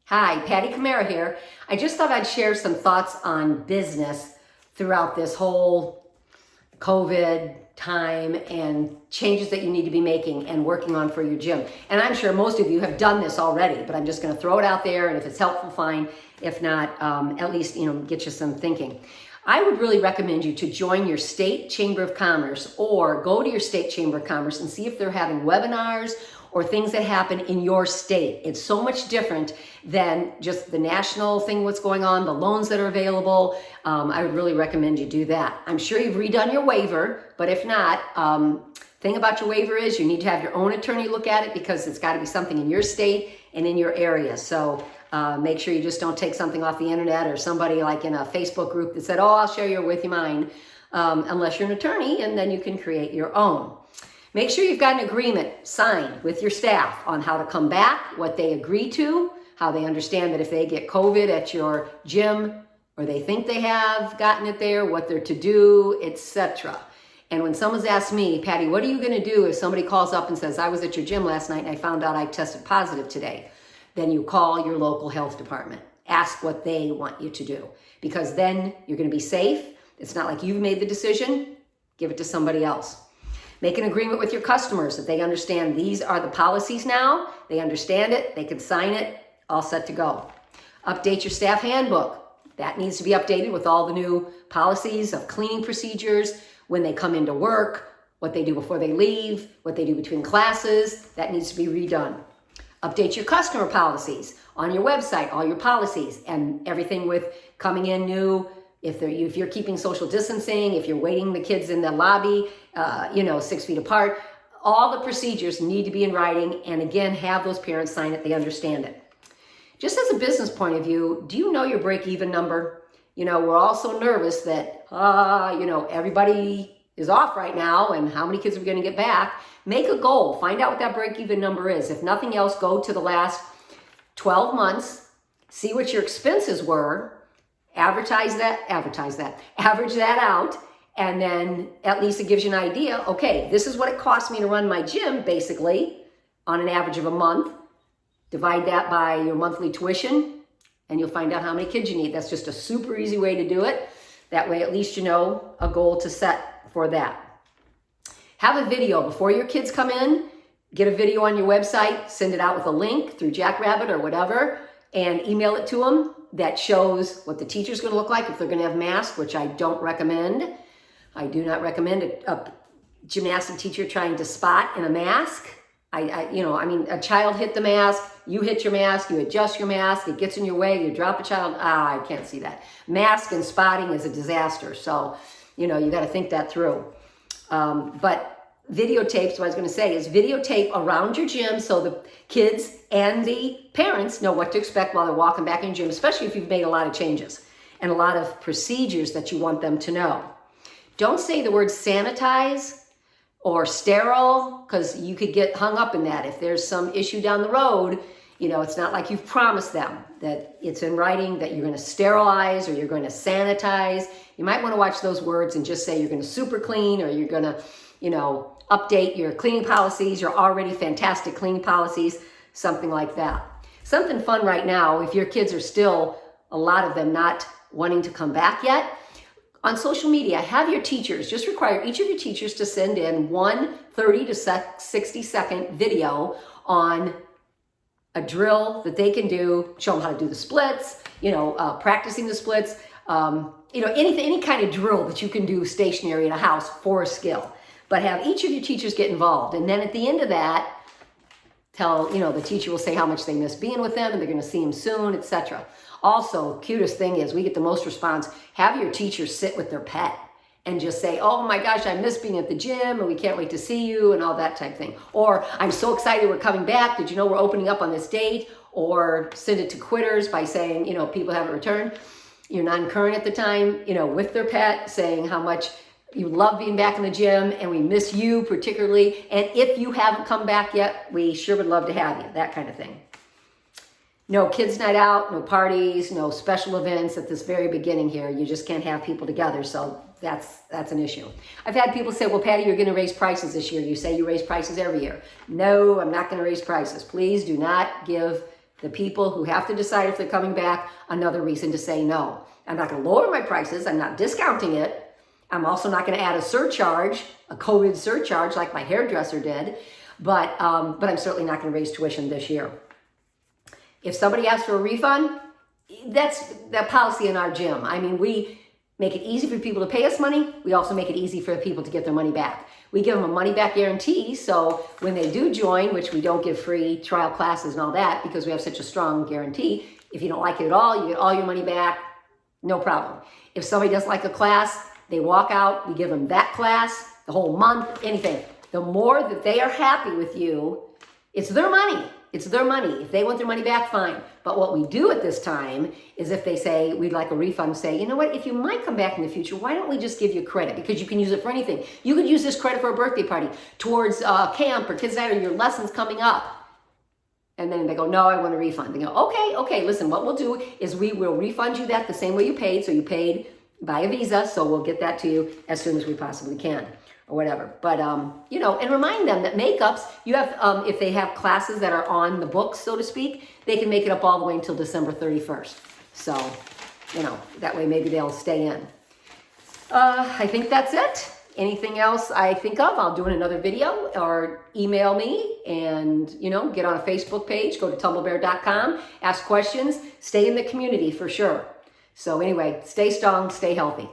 Hi, Patty Camara here. I just thought I'd share some thoughts on business throughout this whole COVID time and changes that you need to be making and working on for your gym. And I'm sure most of you have done this already, but I'm just going to throw it out there, and if it's helpful, fine. If not, at least get you some thinking. I would really recommend you to join your state chamber of commerce or go to your state chamber of commerce and see if they're having webinars or things that happen in your state. It's so much different than just the national thing, what's going on, the loans that are available. I would really recommend you do that. I'm sure you've redone your waiver, but if not, thing about your waiver is you need to have your own attorney look at it because it's got to be something in your state and in your area. So make sure you just don't take something off the internet or somebody like in a Facebook group that said, oh, I'll share you with you mine, unless you're an attorney, and then you can create your own. Make sure you've got an agreement signed with your staff on how to come back, what they agree to, how they understand that if they get COVID at your gym or they think they have gotten it there, what they're to do, etc. And when someone's asked me, Patty, what are you going to do if somebody calls up and says, I was at your gym last night and I found out I tested positive today? Then you call your local health department. Ask what they want you to do, because then you're going to be safe. It's not like you've made the decision. Give it to somebody else. Make an agreement with your customers that they understand these are the policies now. They understand it. They can sign it. All set to go. Update your staff handbook. That needs to be updated with all the new policies of cleaning procedures, when they come into work, what they do before they leave, what they do between classes. That needs to be redone. Update your customer policies on your website, all your policies and everything with coming in new. If you're keeping social distancing, if you're waiting the kids in the lobby, 6 feet apart, all the procedures need to be in writing. And again, have those parents sign it. They understand it. Just as a business point of view, do you know your break-even number? We're all so nervous that, everybody is off right now and how many kids are we going to get back? Make a goal. Find out what that break-even number is. If nothing else, go to the last 12 months, see what your expenses were, average that out, and then at least it gives you an idea, okay, this is what it costs me to run my gym, basically, on an average of a month. Divide that by your monthly tuition, and you'll find out how many kids you need. That's just a super easy way to do it. That way, at least you know a goal to set for that. Have a video before your kids come in. Get a video on your website, send it out with a link through Jackrabbit or whatever, and email it to them. That shows what the teacher's going to look like if they're going to have masks, which I don't recommend. I do not recommend a gymnastic teacher trying to spot in a mask. A child hit the mask, you hit your mask, you adjust your mask, it gets in your way, you drop a child. I can't see that. Mask and spotting is a disaster. So, you got to think that through. But videotapes, what I was going to say is videotape around your gym so the kids and the parents know what to expect while they're walking back in your gym, especially if you've made a lot of changes and a lot of procedures that you want them to know. Don't say the word sanitize or sterile, because you could get hung up in that. If there's some issue down the road, it's not like you've promised them that it's in writing that you're going to sterilize or you're going to sanitize. You might want to watch those words and just say you're going to super clean, or you're going to, update your cleaning policies, your already fantastic cleaning policies, something like that. Something fun right now, if your kids are still, a lot of them, not wanting to come back yet, on social media, have your teachers, just require each of your teachers to send in one 30 to 60 second video on a drill that they can do, show them how to do the splits, practicing the splits, any kind of drill that you can do stationary in a house for a skill. But have each of your teachers get involved. And then at the end of that, the teacher will say how much they miss being with them and they're going to see them soon, etc. Also, cutest thing is we get the most response. Have your teachers sit with their pet and just say, oh my gosh, I miss being at the gym and we can't wait to see you and all that type thing. Or I'm so excited we're coming back. Did you know we're opening up on this date? Or send it to quitters by saying, people haven't returned. You're non-current at the time, with their pet, saying how much you love being back in the gym and we miss you particularly. And if you haven't come back yet, we sure would love to have you, that kind of thing. No kids night out, no parties, no special events at this very beginning here. You just can't have people together, so that's an issue. I've had people say, well, Patty, you're going to raise prices this year. You say you raise prices every year. No, I'm not going to raise prices. Please do not give The people who have to decide if they're coming back, another reason to say no. I'm not going to lower my prices. I'm not discounting it. I'm also not going to add a surcharge, a COVID surcharge like my hairdresser did, but I'm certainly not going to raise tuition this year. If somebody asks for a refund, that's the policy in our gym. I mean, we make it easy for people to pay us money. We also make it easy for people to get their money back. We give them a money back guarantee, so when they do join, which we don't give free trial classes and all that because we have such a strong guarantee, if you don't like it at all, you get all your money back, no problem. If somebody doesn't like a class, they walk out, we give them that class, the whole month, anything. The more that they are happy with you, it's their money. It's their money. If they want their money back, fine. But what we do at this time is if they say, we'd like a refund, say, you know what, if you might come back in the future, why don't we just give you credit? Because you can use it for anything. You could use this credit for a birthday party, towards camp or kids' night or your lessons coming up. And then they go, no, I want a refund. They go, okay, listen, what we'll do is we will refund you that the same way you paid. So you paid via Visa, so we'll get that to you as soon as we possibly can. Or whatever, but you know, and remind them that makeups, you have, if they have classes that are on the books, so to speak, they can make it up all the way until December 31st. So, you know, that way maybe they'll stay in. I think that's it. Anything else I think of, I'll do in another video, or email me, and you know, get on a Facebook page, go to tumblebear.com, ask questions, stay in the community for sure. So anyway, stay strong, stay healthy.